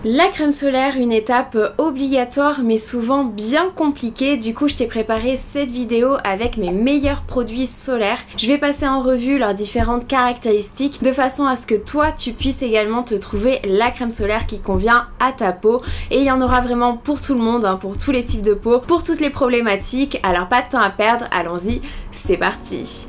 La crème solaire, une étape obligatoire mais souvent bien compliquée. Du coup, je t'ai préparé cette vidéo avec mes meilleurs produits solaires. Je vais passer en revue leurs différentes caractéristiques de façon à ce que toi, tu puisses également te trouver la crème solaire qui convient à ta peau. Et il y en aura vraiment pour tout le monde, hein, pour tous les types de peau, pour toutes les problématiques. Alors pas de temps à perdre, allons-y, c'est parti!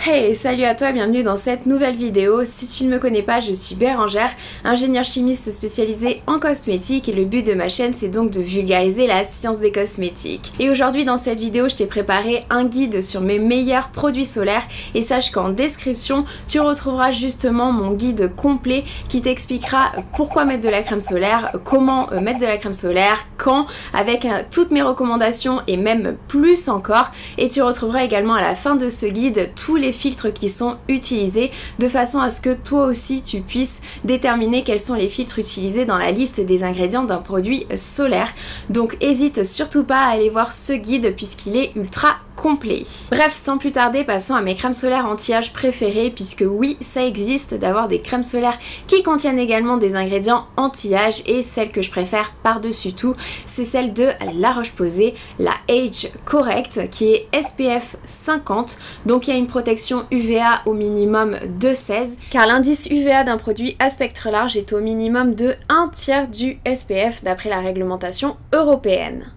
Hey, salut à toi, bienvenue dans cette nouvelle vidéo. Si tu ne me connais pas, je suis Bérangère, ingénieure chimiste spécialisée en cosmétiques et le but de ma chaîne c'est donc de vulgariser la science des cosmétiques. Et aujourd'hui dans cette vidéo, je t'ai préparé un guide sur mes meilleurs produits solaires et sache qu'en description, tu retrouveras justement mon guide complet qui t'expliquera pourquoi mettre de la crème solaire, comment mettre de la crème solaire, quand, avec toutes mes recommandations et même plus encore. Et tu retrouveras également à la fin de ce guide tous les filtres qui sont utilisés de façon à ce que toi aussi tu puisses déterminer quels sont les filtres utilisés dans la liste des ingrédients d'un produit solaire. Donc hésite surtout pas à aller voir ce guide puisqu'il est ultra complet. Bref, sans plus tarder, passons à mes crèmes solaires anti-âge préférées puisque oui, ça existe d'avoir des crèmes solaires qui contiennent également des ingrédients anti-âge et celle que je préfère par-dessus tout, c'est celle de La Roche-Posay, la Age Correct qui est SPF 50. Donc il y a une protection UVA au minimum de 16 car l'indice UVA d'un produit à spectre large est au minimum de 1/3 du SPF d'après la réglementation européenne.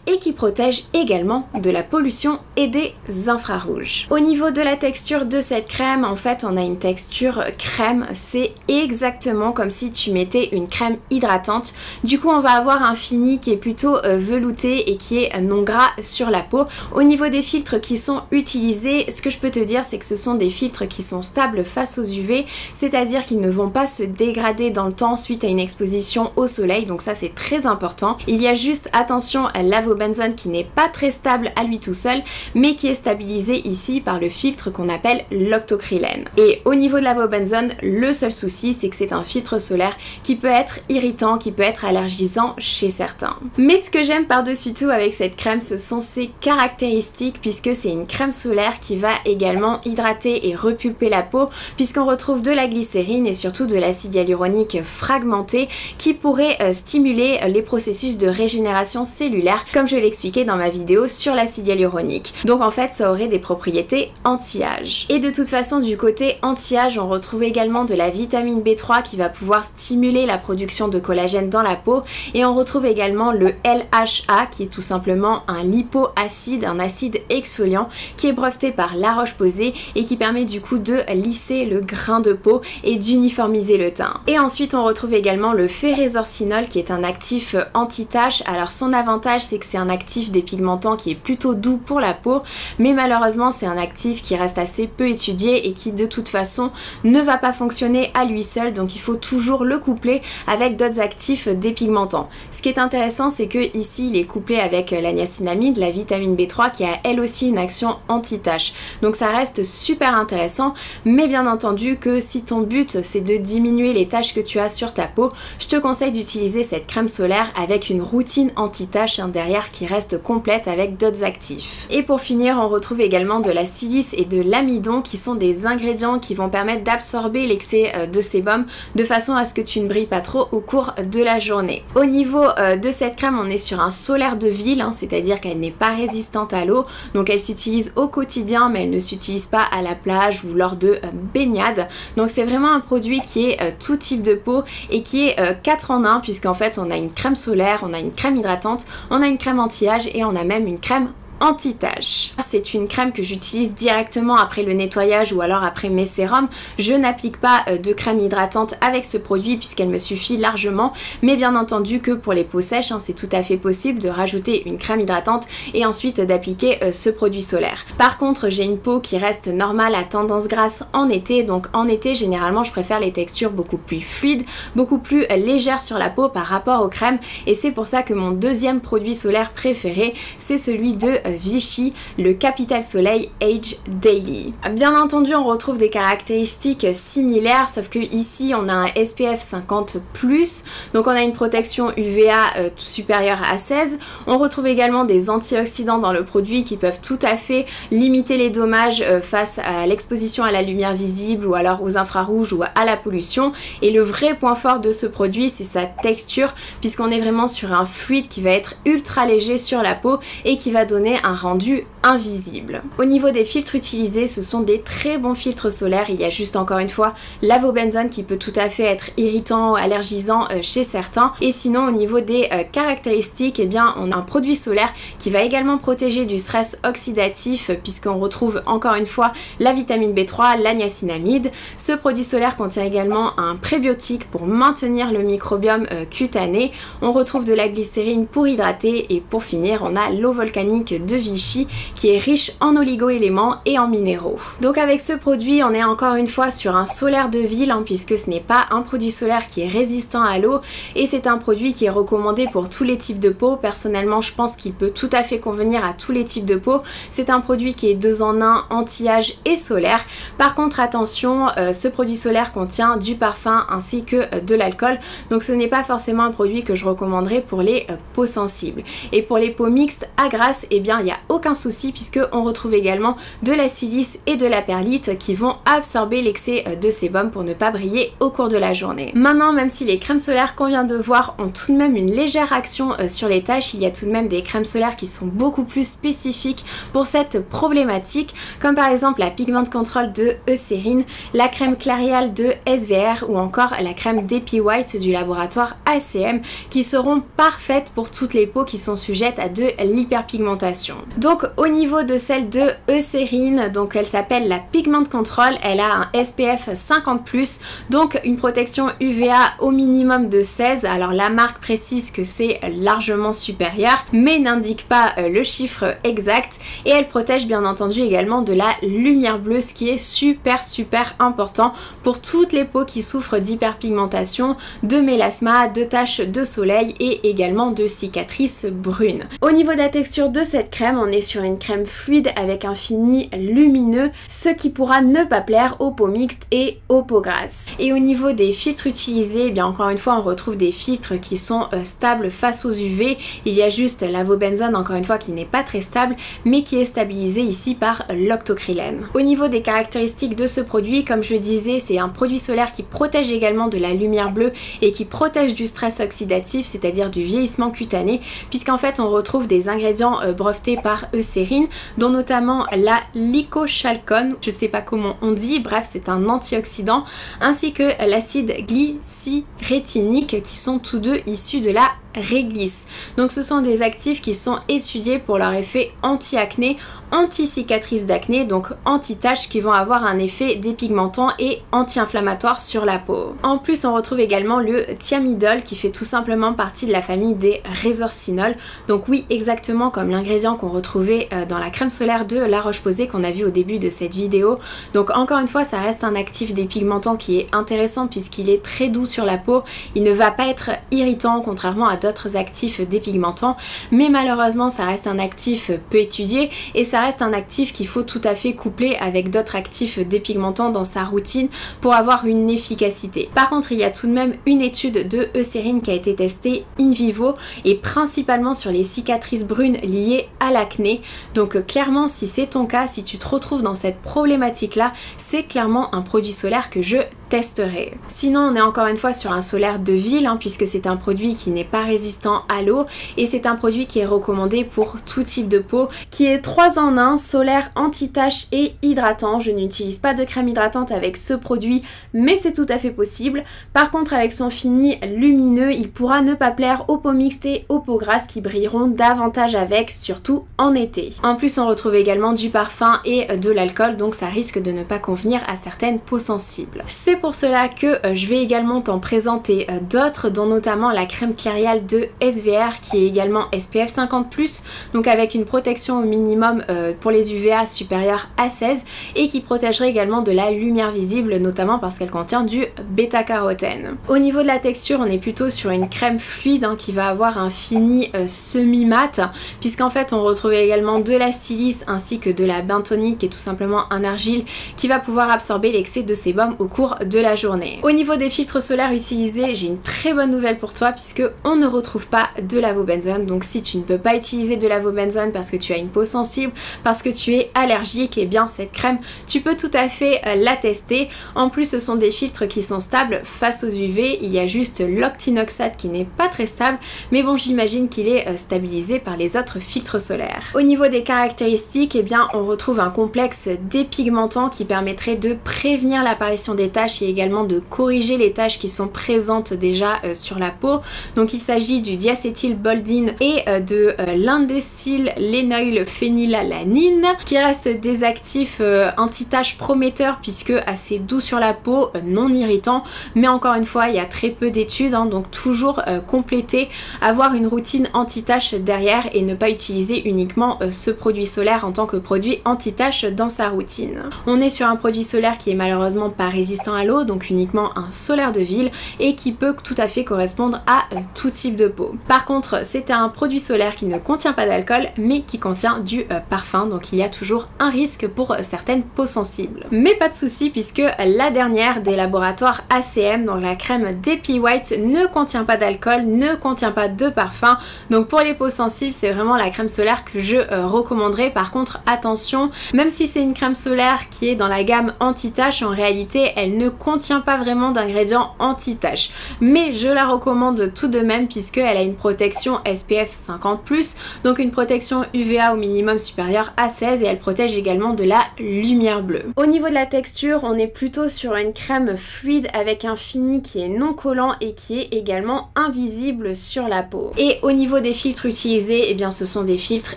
Et qui protège également de la pollution et des infrarouges. Au niveau de la texture de cette crème, en fait on a une texture crème, c'est exactement comme si tu mettais une crème hydratante. Du coup on va avoir un fini qui est plutôt velouté et qui est non gras sur la peau. Au niveau des filtres qui sont utilisés, ce que je peux te dire c'est que ce sont des filtres qui sont stables face aux UV, c'est-à-dire qu'ils ne vont pas se dégrader dans le temps suite à une exposition au soleil, donc ça c'est très important. Il y a juste attention à l'avobenzone qui n'est pas très stable à lui tout seul mais qui est stabilisé ici par le filtre qu'on appelle l'octocrylène. Et au niveau de l'avobenzone, le seul souci c'est que c'est un filtre solaire qui peut être irritant, qui peut être allergisant chez certains. Mais ce que j'aime par-dessus tout avec cette crème, ce sont ses caractéristiques puisque c'est une crème solaire qui va également hydrater et repulper la peau puisqu'on retrouve de la glycérine et surtout de l'acide hyaluronique fragmenté qui pourrait stimuler les processus de régénération cellulaire comme je l'expliquais dans ma vidéo sur l'acide hyaluronique. Donc en fait ça aurait des propriétés anti-âge. Et de toute façon du côté anti-âge on retrouve également de la vitamine B3 qui va pouvoir stimuler la production de collagène dans la peau et on retrouve également le LHA qui est tout simplement un lipoacide, un acide exfoliant qui est breveté par La Roche-Posay et qui permet du coup de lisser le grain de peau et d'uniformiser le teint. Et ensuite on retrouve également le férésorcinol qui est un actif anti-tache. Alors son avantage c'est que c'est un actif dépigmentant qui est plutôt doux pour la peau, mais malheureusement c'est un actif qui reste assez peu étudié et qui de toute façon ne va pas fonctionner à lui seul, donc il faut toujours le coupler avec d'autres actifs dépigmentants. Ce qui est intéressant c'est que ici il est couplé avec la niacinamide, la vitamine B3 qui a elle aussi une action anti-tache. Donc ça reste super intéressant, mais bien entendu que si ton but c'est de diminuer les taches que tu as sur ta peau, je te conseille d'utiliser cette crème solaire avec une routine anti-tache derrière qui reste complète avec d'autres actifs. Et pour finir, on retrouve également de la silice et de l'amidon qui sont des ingrédients qui vont permettre d'absorber l'excès de sébum de façon à ce que tu ne brilles pas trop au cours de la journée. Au niveau de cette crème, on est sur un solaire de ville, hein, c'est-à-dire qu'elle n'est pas résistante à l'eau, donc elle s'utilise au quotidien mais elle ne s'utilise pas à la plage ou lors de baignade. Donc c'est vraiment un produit qui est tout type de peau et qui est 4 en 1 puisqu'en fait on a une crème solaire, on a une crème hydratante, on a une crème anti-âge et on a même une crème anti-tache. C'est une crème que j'utilise directement après le nettoyage ou alors après mes sérums. Je n'applique pas de crème hydratante avec ce produit puisqu'elle me suffit largement, mais bien entendu que pour les peaux sèches, hein, c'est tout à fait possible de rajouter une crème hydratante et ensuite d'appliquer ce produit solaire. Par contre, j'ai une peau qui reste normale à tendance grasse en été, donc en été généralement je préfère les textures beaucoup plus fluides, beaucoup plus légères sur la peau par rapport aux crèmes et c'est pour ça que mon deuxième produit solaire préféré c'est celui de Vichy, le Capital Soleil Age Daily. Bien entendu, on retrouve des caractéristiques similaires, sauf que ici on a un SPF 50+, donc on a une protection UVA supérieure à 16. On retrouve également des antioxydants dans le produit qui peuvent tout à fait limiter les dommages face à l'exposition à la lumière visible ou alors aux infrarouges ou à la pollution. Et le vrai point fort de ce produit, c'est sa texture, puisqu'on est vraiment sur un fluide qui va être ultra léger sur la peau et qui va donner un rendu invisible. Au niveau des filtres utilisés, ce sont des très bons filtres solaires. Il y a juste encore une fois l'avobenzone qui peut tout à fait être irritant, allergisant chez certains. Et sinon au niveau des caractéristiques, eh bien on a un produit solaire qui va également protéger du stress oxydatif, puisqu'on retrouve encore une fois la vitamine B3, la niacinamide. Ce produit solaire contient également un prébiotique pour maintenir le microbiome cutané. On retrouve de la glycérine pour hydrater, et pour finir on a l'eau volcanique de Vichy qui est riche en oligo-éléments et en minéraux. Donc avec ce produit on est encore une fois sur un solaire de ville, puisque ce n'est pas un produit solaire qui est résistant à l'eau, et c'est un produit qui est recommandé pour tous les types de peau. Personnellement je pense qu'il peut tout à fait convenir à tous les types de peau. C'est un produit qui est 2 en 1, anti-âge et solaire. Par contre attention, ce produit solaire contient du parfum ainsi que de l'alcool, donc ce n'est pas forcément un produit que je recommanderais pour les peaux sensibles. Et pour les peaux mixtes à grasse, eh bien il n'y a aucun souci, puisque on retrouve également de la silice et de la perlite qui vont absorber l'excès de sébum pour ne pas briller au cours de la journée. Maintenant, même si les crèmes solaires qu'on vient de voir ont tout de même une légère action sur les taches, il y a tout de même des crèmes solaires qui sont beaucoup plus spécifiques pour cette problématique, comme par exemple la Pigment Control de Eucérine, la crème Clarial de SVR ou encore la crème Depi White du laboratoire ACM, qui seront parfaites pour toutes les peaux qui sont sujettes à de l'hyperpigmentation. Donc au niveau de celle de Eucérine, donc elle s'appelle la Pigment Control, elle a un SPF 50+, donc une protection UVA au minimum de 16. Alors la marque précise que c'est largement supérieur, mais n'indique pas le chiffre exact, et elle protège bien entendu également de la lumière bleue, ce qui est super important pour toutes les peaux qui souffrent d'hyperpigmentation, de mélasma, de taches de soleil et également de cicatrices brunes. Au niveau de la texture de cette crème, on est sur une crème fluide avec un fini lumineux, ce qui pourra ne pas plaire aux peaux mixtes et aux peaux grasses. Et au niveau des filtres utilisés, eh bien encore une fois on retrouve des filtres qui sont stables face aux UV. Il y a juste l'avobenzone encore une fois qui n'est pas très stable, mais qui est stabilisé ici par l'octocrylène. Au niveau des caractéristiques de ce produit, comme je le disais, c'est un produit solaire qui protège également de la lumière bleue et qui protège du stress oxydatif, c'est-à-dire du vieillissement cutané, puisqu'en fait on retrouve des ingrédients brevetés par Eucérine, dont notamment la lycochalcone, je sais pas comment on dit, bref c'est un antioxydant, ainsi que l'acide glycyrétinique, qui sont tous deux issus de la réglisse. Donc ce sont des actifs qui sont étudiés pour leur effet anti-acné, anti-cicatrice d'acné, donc anti-taches, qui vont avoir un effet dépigmentant et anti-inflammatoire sur la peau. En plus on retrouve également le thiamidol, qui fait tout simplement partie de la famille des résorcinols, donc oui, exactement comme l'ingrédient qu'on retrouvait dans la crème solaire de La Roche-Posay qu'on a vu au début de cette vidéo. Donc encore une fois ça reste un actif dépigmentant qui est intéressant puisqu'il est très doux sur la peau, il ne va pas être irritant contrairement à d'autres actifs dépigmentants, mais malheureusement ça reste un actif peu étudié et ça reste un actif qu'il faut tout à fait coupler avec d'autres actifs dépigmentants dans sa routine pour avoir une efficacité. Par contre il y a tout de même une étude de Eucérine qui a été testée in vivo et principalement sur les cicatrices brunes liées à l'acné. Donc clairement si c'est ton cas, si tu te retrouves dans cette problématique là, c'est clairement un produit solaire que je testerai. Sinon on est encore une fois sur un solaire de ville puisque c'est un produit qui n'est pas résistant à l'eau et c'est un produit qui est recommandé pour tout type de peau, qui est 3 en 1, solaire, anti-tache et hydratant. Je n'utilise pas de crème hydratante avec ce produit, mais c'est tout à fait possible. Par contre avec son fini lumineux, il pourra ne pas plaire aux peaux mixtes et aux peaux grasses qui brilleront davantage avec, surtout en été. En plus on retrouve également du parfum et de l'alcool, donc ça risque de ne pas convenir à certaines peaux sensibles. C'est pour cela que je vais également t'en présenter d'autres, dont notamment la crème Clairial de SVR qui est également SPF 50+, donc avec une protection au minimum pour les UVA supérieure à 16 et qui protégerait également de la lumière visible, notamment parce qu'elle contient du bêta-carotène. Au niveau de la texture, on est plutôt sur une crème fluide qui va avoir un fini semi-mat, puisqu'en fait on retrouve également de la silice ainsi que de la bentonique qui est tout simplement un argile qui va pouvoir absorber l'excès de sébum au cours de la journée. Au niveau des filtres solaires utilisés, j'ai une très bonne nouvelle pour toi puisque on ne retrouve pas de l'avobenzone. Donc si tu ne peux pas utiliser de l'avobenzone parce que tu as une peau sensible, parce que tu es allergique, et bien cette crème tu peux tout à fait la tester. En plus ce sont des filtres qui sont stables face aux UV, il y a juste l'octinoxate qui n'est pas très stable, mais bon j'imagine qu'il est stabilisé par les autres filtres solaires. Au niveau des caractéristiques, eh bien on retrouve un complexe dépigmentant qui permettrait de prévenir l'apparition des taches et également de corriger les taches qui sont présentes déjà sur la peau. Donc il s'agit du diacétylboldine et de l'indécyllénylphénylalanine qui restent des actifs anti-taches prometteurs puisque assez doux sur la peau, non irritant, mais encore une fois il y a très peu d'études, donc toujours compléter, avoir une routine anti-taches derrière et ne pas utiliser uniquement ce produit solaire en tant que produit anti-taches dans sa routine. On est sur un produit solaire qui est malheureusement pas résistant à l'eau, donc uniquement un solaire de ville et qui peut tout à fait correspondre à tout type de peau. Par contre c'est un produit solaire qui ne contient pas d'alcool mais qui contient du parfum, donc il y a toujours un risque pour certaines peaux sensibles. Mais pas de souci puisque la dernière des laboratoires ACM, donc la crème Depi White, ne contient pas d'alcool, ne contient pas de parfum, donc pour les peaux sensibles c'est vraiment la crème solaire que je recommanderais. Par contre attention, même si c'est une crème solaire qui est dans la gamme anti-tache, en réalité elle ne contient pas vraiment d'ingrédients anti-tache, mais je la recommande tout de même puisqu'elle a une protection SPF 50+, donc une protection UVA au minimum supérieure à 16 et elle protège également de la lumière bleue. Au niveau de la texture, on est plutôt sur une crème fluide avec un fini qui est non collant et qui est également invisible sur la peau. Et au niveau des filtres utilisés, eh bien ce sont des filtres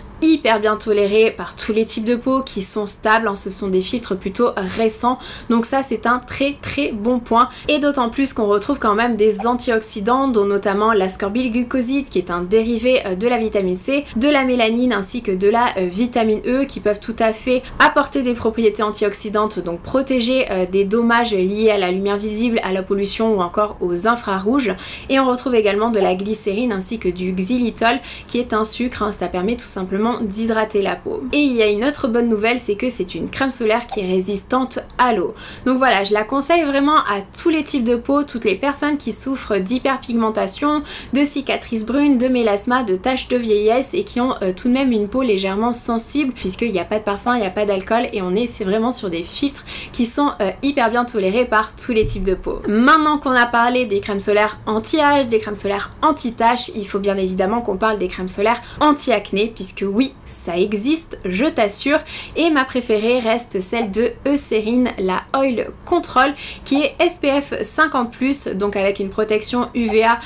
hyper bien tolérés par tous les types de peau qui sont stables, ce sont des filtres plutôt récents, donc ça c'est un très bon point, et d'autant plus qu'on retrouve quand même des antioxydants dont notamment l'ascorbylglucoside qui est un dérivé de la vitamine C, de la mélanine ainsi que de la vitamine E qui peuvent tout à fait apporter des propriétés antioxydantes, donc protéger des dommages liés à la lumière visible, à la pollution ou encore aux infrarouges. Et on retrouve également de la glycérine ainsi que du xylitol qui est un sucre, ça permet tout simplement d'hydrater la peau. Et il y a une autre bonne nouvelle, c'est que c'est une crème solaire qui est résistante à l'eau. Donc voilà, je la conseille vraiment à tous les types de peau, toutes les personnes qui souffrent d'hyperpigmentation, de cicatrices brunes, de mélasma, de taches de vieillesse et qui ont tout de même une peau légèrement sensible puisqu'il n'y a pas de parfum, il n'y a pas d'alcool et c'est vraiment sur des filtres qui sont hyper bien tolérés par tous les types de peau. Maintenant qu'on a parlé des crèmes solaires anti-âge, des crèmes solaires anti-taches, il faut bien évidemment qu'on parle des crèmes solaires anti-acné puisque oui, ça existe, je t'assure, et ma préférée reste celle de Eucérine, la Oil Control, qui est SPF 50+, donc avec une protection UVA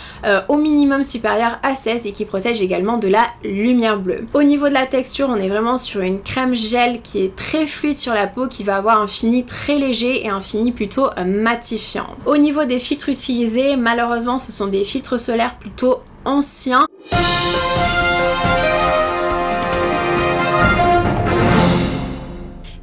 au minimum supérieur à 16 et qui protège également de la lumière bleue. Au niveau de la texture, on est vraiment sur une crème gel qui est très fluide sur la peau, qui va avoir un fini très léger et un fini plutôt matifiant. Au niveau des filtres utilisés, malheureusement ce sont des filtres solaires plutôt anciens.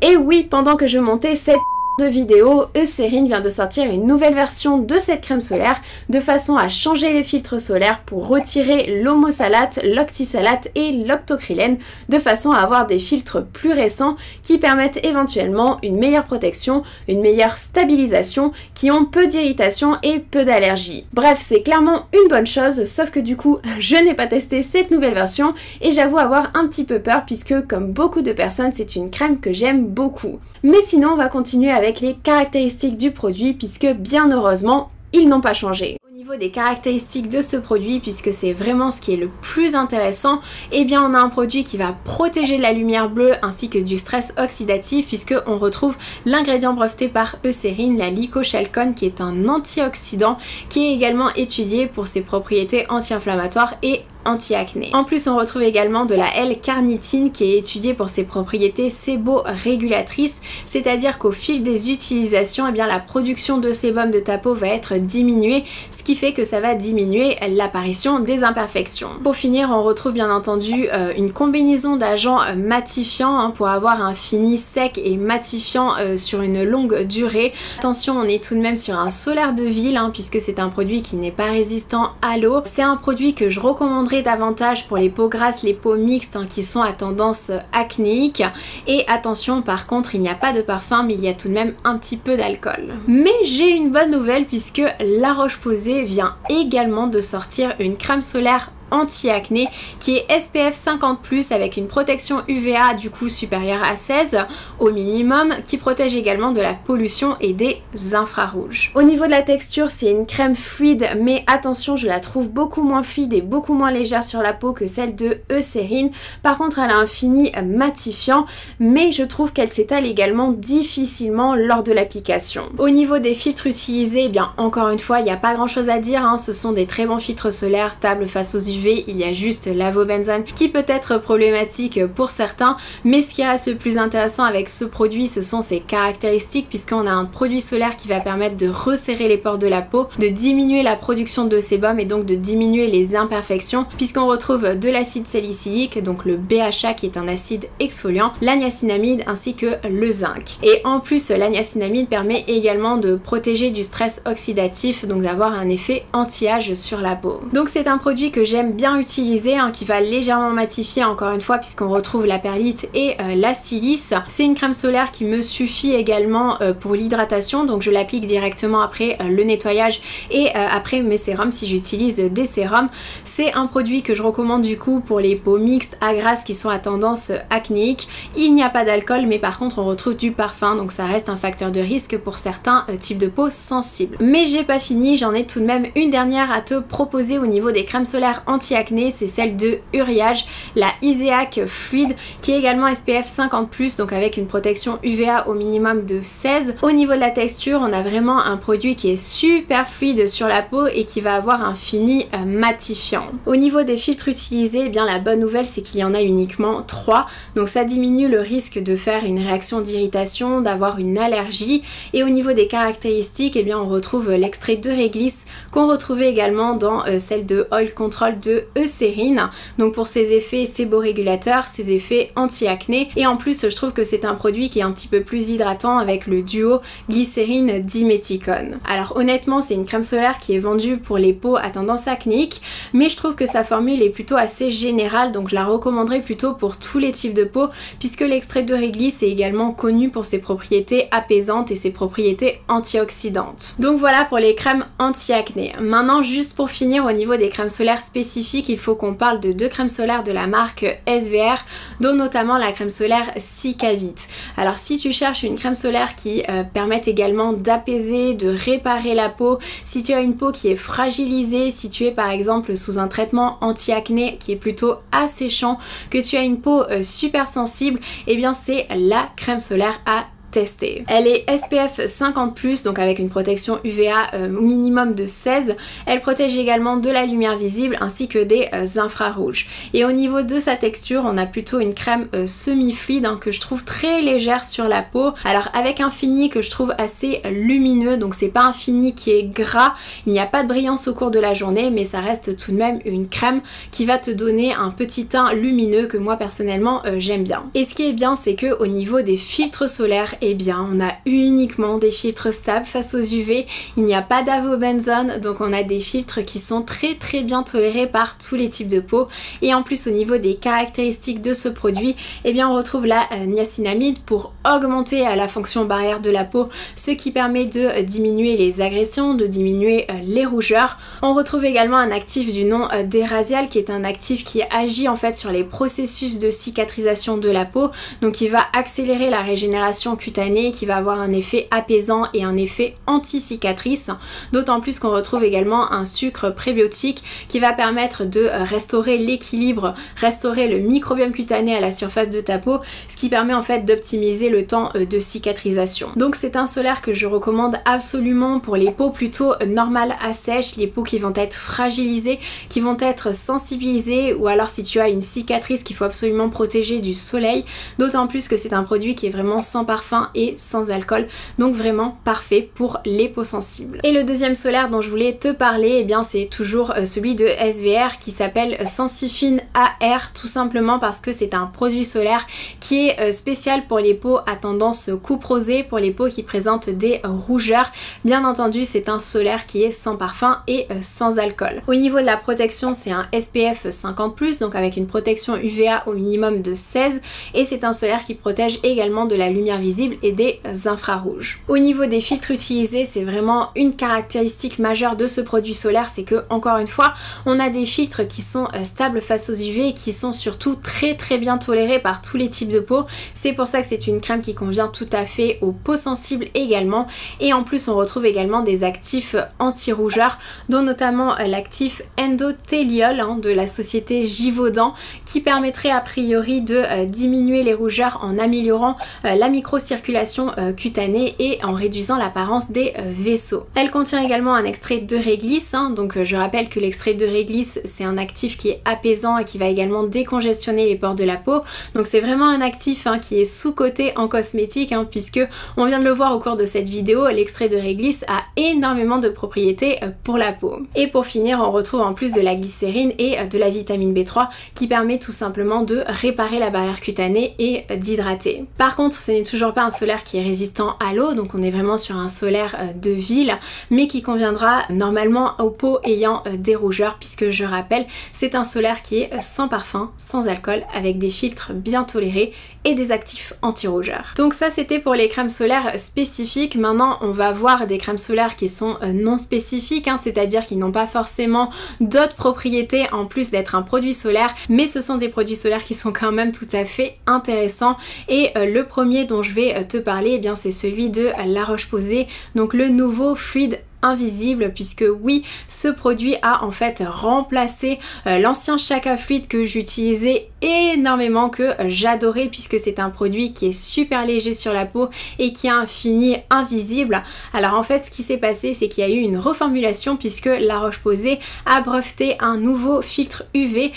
Et oui, pendant que je montais cette de vidéo, Eucérine vient de sortir une nouvelle version de cette crème solaire de façon à changer les filtres solaires pour retirer l'homosalate, l'octisalate et l'octocrylène de façon à avoir des filtres plus récents qui permettent éventuellement une meilleure protection, une meilleure stabilisation, qui ont peu d'irritation et peu d'allergie. Bref, c'est clairement une bonne chose, sauf que du coup, je n'ai pas testé cette nouvelle version et j'avoue avoir un petit peu peur puisque comme beaucoup de personnes, c'est une crème que j'aime beaucoup. Mais sinon, on va continuer avec les caractéristiques du produit puisque bien heureusement, ils n'ont pas changé. Au niveau des caractéristiques de ce produit, puisque c'est vraiment ce qui est le plus intéressant, eh bien on a un produit qui va protéger de la lumière bleue ainsi que du stress oxydatif puisque on retrouve l'ingrédient breveté par Eucérine, la lycochalcone, qui est un antioxydant qui est également étudié pour ses propriétés anti-inflammatoires et anti-acné. En plus on retrouve également de la L-carnitine qui est étudiée pour ses propriétés séborégulatrices, c'est-à-dire qu'au fil des utilisations, eh bien, la production de sébum de ta peau va être diminuée, ce qui fait que ça va diminuer l'apparition des imperfections. Pour finir, on retrouve bien entendu une combinaison d'agents matifiants pour avoir un fini sec et matifiant sur une longue durée. Attention, on est tout de même sur un solaire de ville puisque c'est un produit qui n'est pas résistant à l'eau. C'est un produit que je recommanderais davantage pour les peaux grasses, les peaux mixtes qui sont à tendance acnéique. Et attention, par contre, il n'y a pas de parfum, mais il y a tout de même un petit peu d'alcool. Mais j'ai une bonne nouvelle puisque La Roche-Posay vient également de sortir une crème solaire anti-acné qui est SPF 50+ avec une protection UVA du coup supérieure à 16 au minimum, qui protège également de la pollution et des infrarouges. Au niveau de la texture, c'est une crème fluide, mais attention, je la trouve beaucoup moins fluide et beaucoup moins légère sur la peau que celle de Eucérine. Par contre, elle a un fini matifiant, mais je trouve qu'elle s'étale également difficilement lors de l'application. Au niveau des filtres utilisés, eh bien encore une fois, il n'y a pas grand chose à dire, ce sont des très bons filtres solaires stables face aux UV. Il y a juste l'avobenzone qui peut être problématique pour certains, mais ce qui reste le plus intéressant avec ce produit, ce sont ses caractéristiques, puisqu'on a un produit solaire qui va permettre de resserrer les pores de la peau, de diminuer la production de sébum et donc de diminuer les imperfections, puisqu'on retrouve de l'acide salicylique, donc le BHA qui est un acide exfoliant, la niacinamide ainsi que le zinc. Et en plus, la niacinamide permet également de protéger du stress oxydatif, donc d'avoir un effet anti-âge sur la peau. Donc c'est un produit que j'aime bien utilisé, qui va légèrement matifier encore une fois puisqu'on retrouve la perlite et la silice. C'est une crème solaire qui me suffit également pour l'hydratation, donc je l'applique directement après le nettoyage et après mes sérums si j'utilise des sérums. C'est un produit que je recommande du coup pour les peaux mixtes à grasses qui sont à tendance acnéique. Il n'y a pas d'alcool, mais par contre on retrouve du parfum, donc ça reste un facteur de risque pour certains types de peau sensibles. Mais j'ai pas fini, j'en ai tout de même une dernière à te proposer au niveau des crèmes solaires anti-acné, c'est celle de Uriage, la Iséac Fluide, qui est également SPF 50+, donc avec une protection UVA au minimum de 16. Au niveau de la texture, on a vraiment un produit qui est super fluide sur la peau et qui va avoir un fini matifiant. Au niveau des filtres utilisés, eh bien la bonne nouvelle c'est qu'il y en a uniquement 3, donc ça diminue le risque de faire une réaction d'irritation, d'avoir une allergie. Et au niveau des caractéristiques, eh bien on retrouve l'extrait de réglisse qu'on retrouvait également dans celle de Oil Control de Eucérine, donc pour ses effets séborégulateurs, ses effets anti-acné, et en plus je trouve que c'est un produit qui est un petit peu plus hydratant avec le duo glycérine diméthicone. Alors honnêtement c'est une crème solaire qui est vendue pour les peaux à tendance acnéique, mais je trouve que sa formule est plutôt assez générale, donc je la recommanderais plutôt pour tous les types de peau, puisque l'extrait de réglisse est également connu pour ses propriétés apaisantes et ses propriétés antioxydantes. Donc voilà pour les crèmes anti-acné. Maintenant, juste pour finir, au niveau des crèmes solaires spécifiques, il faut qu'on parle de 2 crèmes solaires de la marque SVR, dont notamment la crème solaire Cicavit. Alors si tu cherches une crème solaire qui permette également d'apaiser, de réparer la peau, si tu as une peau qui est fragilisée, si tu es par exemple sous un traitement anti-acné qui est plutôt asséchant, que tu as une peau super sensible, eh bien c'est la crème solaire à tester. Elle est SPF 50+, donc avec une protection UVA au minimum de 16. Elle protège également de la lumière visible ainsi que des infrarouges. Et au niveau de sa texture, on a plutôt une crème semi-fluide que je trouve très légère sur la peau. Alors avec un fini que je trouve assez lumineux, donc c'est pas un fini qui est gras, il n'y a pas de brillance au cours de la journée, mais ça reste tout de même une crème qui va te donner un petit teint lumineux que moi personnellement j'aime bien. Et ce qui est bien, c'est que au niveau des filtres solaires, eh bien on a uniquement des filtres stables face aux UV, il n'y a pas d'avobenzone, donc on a des filtres qui sont très bien tolérés par tous les types de peau. Et en plus au niveau des caractéristiques de ce produit, eh bien on retrouve la niacinamide pour augmenter la fonction barrière de la peau, ce qui permet de diminuer les agressions, de diminuer les rougeurs. On retrouve également un actif du nom d'Erasial qui est un actif qui agit en fait sur les processus de cicatrisation de la peau, donc qui va accélérer la régénération cutanée, qui va avoir un effet apaisant et un effet anti-cicatrice, d'autant plus qu'on retrouve également un sucre prébiotique qui va permettre de restaurer l'équilibre, restaurer le microbiome cutané à la surface de ta peau, ce qui permet en fait d'optimiser le temps de cicatrisation. Donc c'est un solaire que je recommande absolument pour les peaux plutôt normales à sèches, les peaux qui vont être fragilisées, qui vont être sensibilisées, ou alors si tu as une cicatrice qu'il faut absolument protéger du soleil, d'autant plus que c'est un produit qui est vraiment sans parfum et sans alcool, donc vraiment parfait pour les peaux sensibles. Et le deuxième solaire dont je voulais te parler, eh bien c'est toujours celui de SVR qui s'appelle Sensifine AR, tout simplement parce que c'est un produit solaire qui est spécial pour les peaux à tendance coupe rosée, pour les peaux qui présentent des rougeurs. Bien entendu, c'est un solaire qui est sans parfum et sans alcool. Au niveau de la protection, c'est un SPF 50+, donc avec une protection UVA au minimum de 16, et c'est un solaire qui protège également de la lumière visible et des infrarouges. Au niveau des filtres utilisés, c'est vraiment une caractéristique majeure de ce produit solaire, c'est que encore une fois, on a des filtres qui sont stables face aux UV et qui sont surtout très bien tolérés par tous les types de peau. C'est pour ça que c'est une crème qui convient tout à fait aux peaux sensibles également, et en plus on retrouve également des actifs anti-rougeurs, dont notamment l'actif endothéliol de la société Givaudan, qui permettrait a priori de diminuer les rougeurs en améliorant la microcirculation cutanée et en réduisant l'apparence des vaisseaux. Elle contient également un extrait de réglisse, donc je rappelle que l'extrait de réglisse c'est un actif qui est apaisant et qui va également décongestionner les pores de la peau, donc c'est vraiment un actif qui est sous-coté en cosmétique, puisque on vient de le voir au cours de cette vidéo, l'extrait de réglisse a énormément de propriétés pour la peau. Et pour finir, on retrouve en plus de la glycérine et de la vitamine B3 qui permet tout simplement de réparer la barrière cutanée et d'hydrater. Par contre, ce n'est toujours pas un solaire qui est résistant à l'eau, donc on est vraiment sur un solaire de ville, mais qui conviendra normalement aux peaux ayant des rougeurs, puisque je rappelle, c'est un solaire qui est sans parfum, sans alcool, avec des filtres bien tolérés et des actifs anti-rougeurs. Donc ça c'était pour les crèmes solaires spécifiques. Maintenant on va voir des crèmes solaires qui sont non spécifiques, c'est-à-dire qui n'ont pas forcément d'autres propriétés en plus d'être un produit solaire, mais ce sont des produits solaires qui sont quand même tout à fait intéressants. Et le premier dont je vais te parler, eh bien c'est celui de La Roche-Posay, donc le nouveau Fluid Invisible, puisque oui, ce produit a en fait remplacé l'ancien Chaka Fluid que j'utilisais énormément, que j'adorais, puisque c'est un produit qui est super léger sur la peau et qui a un fini invisible. Alors en fait ce qui s'est passé, c'est qu'il y a eu une reformulation, puisque La Roche-Posay a breveté un nouveau filtre UV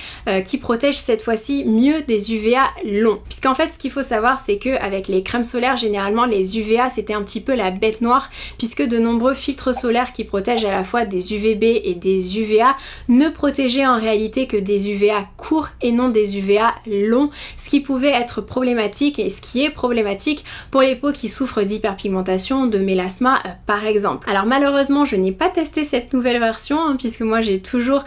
qui protège cette fois-ci mieux des UVA longs. Puisqu'en fait ce qu'il faut savoir, c'est que avec les crèmes solaires, généralement les UVA c'était un petit peu la bête noire, puisque de nombreux filtres solaires qui protègent à la fois des UVB et des UVA ne protégeaient en réalité que des UVA courts et non des UVA longs, ce qui pouvait être problématique, et ce qui est problématique pour les peaux qui souffrent d'hyperpigmentation, de mélasma par exemple. Alors malheureusement je n'ai pas testé cette nouvelle version, puisque moi j'ai toujours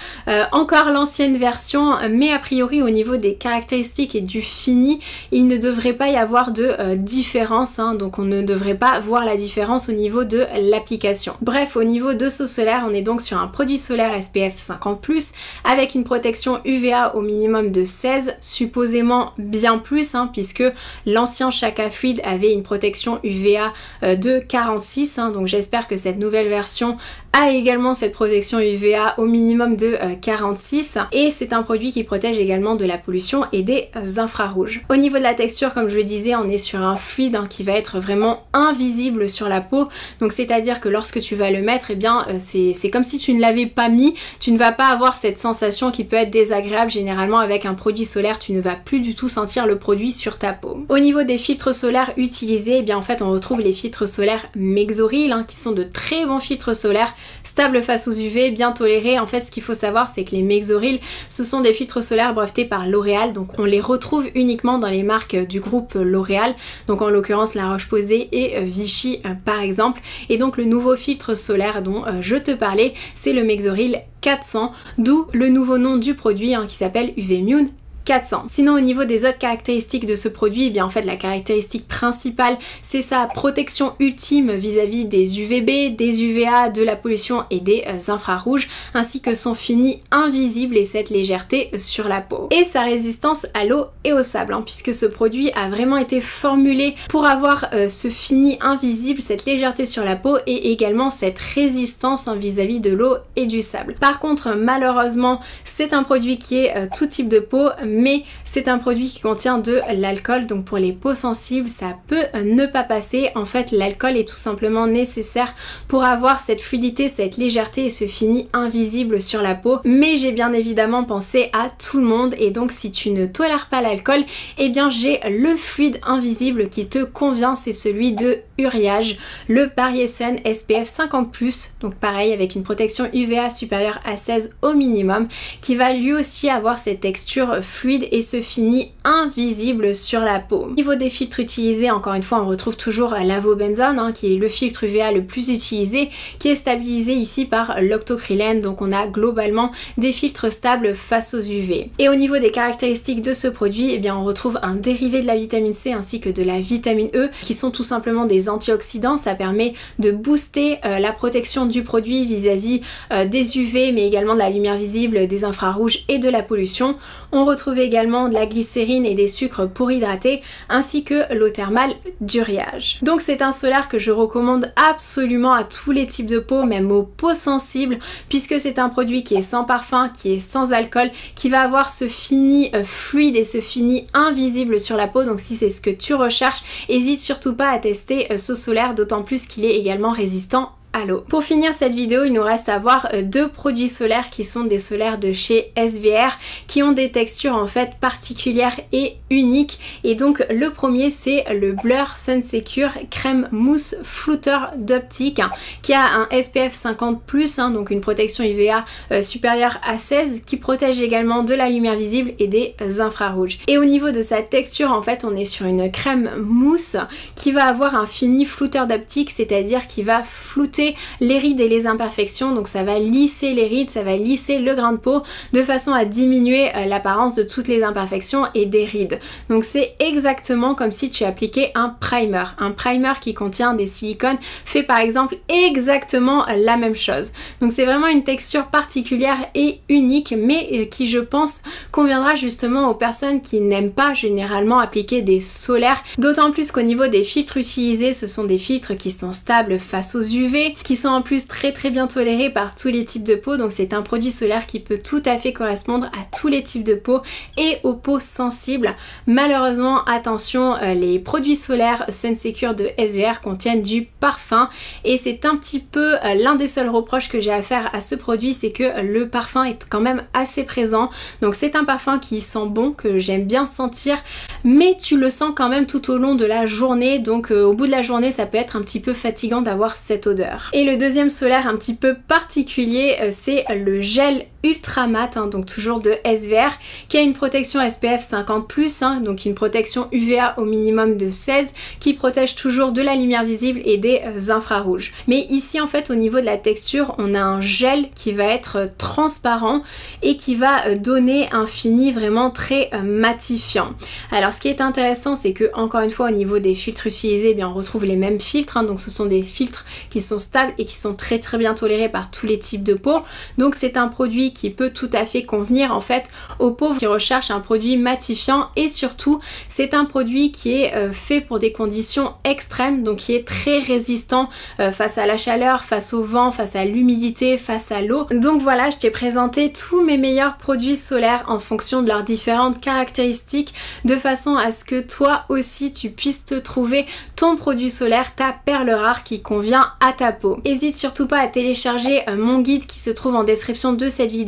encore l'ancienne version, mais a priori au niveau des caractéristiques et du fini, il ne devrait pas y avoir de différence, donc on ne devrait pas voir la différence au niveau de l'application. Bref, au niveau de ce solaire, on est donc sur un produit solaire SPF 50+, avec une protection UVA au minimum de 16, supposément bien plus, puisque l'ancien Chaka Fluid avait une protection UVA de 46, donc j'espère que cette nouvelle version a également cette protection UVA au minimum de 46, et c'est un produit qui protège également de la pollution et des infrarouges. Au niveau de la texture, comme je le disais, on est sur un fluide qui va être vraiment invisible sur la peau, donc c'est à dire que lorsque tu vas le mettre, eh bien c'est comme si tu ne l'avais pas mis, tu ne vas pas avoir cette sensation qui peut être désagréable. Généralement avec un produit solaire, tu ne vas plus du tout sentir le produit sur ta peau. Au niveau des filtres solaires utilisés, eh bien en fait on retrouve les filtres solaires Mexoryl, qui sont de très bons filtres solaires, stables face aux UV, bien tolérés. En fait ce qu'il faut savoir, c'est que les Mexoryl, ce sont des filtres solaires brevetés par L'Oréal, donc on les retrouve uniquement dans les marques du groupe L'Oréal, donc en l'occurrence La Roche-Posay et Vichy par exemple. Et donc le nouveau filtre solaire dont je te parlais, c'est le Mexoryl 400, d'où le nouveau nom du produit qui s'appelle UVMune 400. Sinon au niveau des autres caractéristiques de ce produit, eh bien en fait la caractéristique principale c'est sa protection ultime vis-à-vis des UVB, des UVA, de la pollution et des infrarouges, ainsi que son fini invisible et cette légèreté sur la peau. Et sa résistance à l'eau et au sable, puisque ce produit a vraiment été formulé pour avoir ce fini invisible, cette légèreté sur la peau et également cette résistance vis-à-vis de l'eau et du sable. Par contre malheureusement c'est un produit qui est tout type de peau, mais c'est un produit qui contient de l'alcool, donc pour les peaux sensibles ça peut ne pas passer. En fait l'alcool est tout simplement nécessaire pour avoir cette fluidité, cette légèreté et ce fini invisible sur la peau, mais j'ai bien évidemment pensé à tout le monde et donc si tu ne tolères pas l'alcool, eh bien j'ai le fluide invisible qui te convient, c'est celui de Uriage, le Barrier Sun SPF 50+, donc pareil avec une protection UVA supérieure à 16 au minimum, qui va lui aussi avoir cette texture fluide et ce fini invisible sur la peau. Au niveau des filtres utilisés, encore une fois on retrouve toujours l'avobenzone qui est le filtre UVA le plus utilisé, qui est stabilisé ici par l'octocrylène, donc on a globalement des filtres stables face aux UV. Et au niveau des caractéristiques de ce produit, eh bien on retrouve un dérivé de la vitamine C ainsi que de la vitamine E qui sont tout simplement des antioxydants. Ça permet de booster la protection du produit vis-à-vis des UV mais également de la lumière visible, des infrarouges et de la pollution. On retrouve également de la glycérine et des sucres pour hydrater ainsi que l'eau thermale d'Uriage. Donc c'est un solaire que je recommande absolument à tous les types de peau, même aux peaux sensibles, puisque c'est un produit qui est sans parfum, qui est sans alcool, qui va avoir ce fini fluide et ce fini invisible sur la peau. Donc si c'est ce que tu recherches, n'hésite surtout pas à tester ce solaire, d'autant plus qu'il est également résistant à l'eau. Pour finir cette vidéo, il nous reste à voir deux produits solaires qui sont des solaires de chez SVR qui ont des textures en fait particulières et uniques. Et donc le premier c'est le Blur Sun Secure Crème Mousse Flouteur d'Optique qui a un SPF 50+, donc une protection UVA supérieure à 16 qui protège également de la lumière visible et des infrarouges. Et au niveau de sa texture, en fait on est sur une crème mousse qui va avoir un fini flouteur d'optique, c'est-à-dire qui va flouter les rides et les imperfections, donc ça va lisser les rides, ça va lisser le grain de peau de façon à diminuer l'apparence de toutes les imperfections et des rides. Donc c'est exactement comme si tu appliquais un primer qui contient des silicones fait par exemple exactement la même chose. Donc c'est vraiment une texture particulière et unique, mais qui je pense conviendra justement aux personnes qui n'aiment pas généralement appliquer des solaires, d'autant plus qu'au niveau des filtres utilisés, ce sont des filtres qui sont stables face aux UV, qui sont en plus très bien tolérés par tous les types de peau. Donc c'est un produit solaire qui peut tout à fait correspondre à tous les types de peau et aux peaux sensibles. Malheureusement, attention, les produits solaires Sun Secure de SVR contiennent du parfum et c'est un petit peu l'un des seuls reproches que j'ai à faire à ce produit, c'est que le parfum est quand même assez présent. Donc c'est un parfum qui sent bon, que j'aime bien sentir, mais tu le sens quand même tout au long de la journée. Donc au bout de la journée, ça peut être un petit peu fatigant d'avoir cette odeur. Et le deuxième solaire un petit peu particulier, c'est le gel ultra mat, donc toujours de SVR, qui a une protection SPF 50+, donc une protection UVA au minimum de 16, qui protège toujours de la lumière visible et des infrarouges. Mais ici en fait au niveau de la texture, on a un gel qui va être transparent et qui va donner un fini vraiment très matifiant. Alors ce qui est intéressant, c'est que encore une fois au niveau des filtres utilisés, eh bien, on retrouve les mêmes filtres, donc ce sont des filtres qui sont stables et qui sont très bien tolérés par tous les types de peau. Donc c'est un produit qui peut tout à fait convenir en fait aux peaux qui recherchent un produit matifiant, et surtout c'est un produit qui est fait pour des conditions extrêmes, donc qui est très résistant face à la chaleur, face au vent, face à l'humidité, face à l'eau. Donc voilà, je t'ai présenté tous mes meilleurs produits solaires en fonction de leurs différentes caractéristiques, de façon à ce que toi aussi tu puisses te trouver ton produit solaire, ta perle rare qui convient à ta peau. N'hésite surtout pas à télécharger mon guide qui se trouve en description de cette vidéo,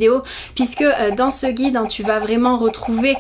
puisque dans ce guide tu vas vraiment retrouver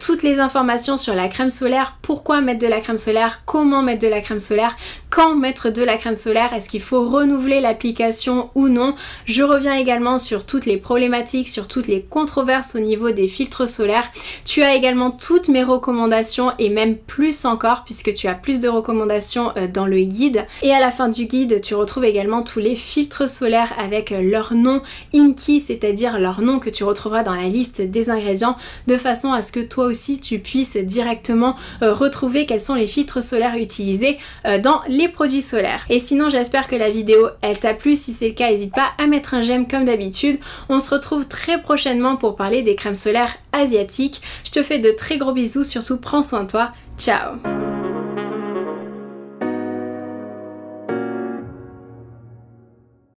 toutes les informations sur la crème solaire, pourquoi mettre de la crème solaire, comment mettre de la crème solaire, quand mettre de la crème solaire, est-ce qu'il faut renouveler l'application ou non. Je reviens également sur toutes les problématiques, sur toutes les controverses au niveau des filtres solaires. Tu as également toutes mes recommandations et même plus encore, puisque tu as plus de recommandations dans le guide. Et à la fin du guide, tu retrouves également tous les filtres solaires avec leur nom INCI, c'est-à-dire leur nom que tu retrouveras dans la liste des ingrédients, de façon à ce que toi aussi tu puisses directement retrouver quels sont les filtres solaires utilisés dans les produits solaires. Et sinon, j'espère que la vidéo elle t'a plu. Si c'est le cas, n'hésite pas à mettre un j'aime comme d'habitude. On se retrouve très prochainement pour parler des crèmes solaires asiatiques. Je te fais de très gros bisous, surtout prends soin de toi. Ciao!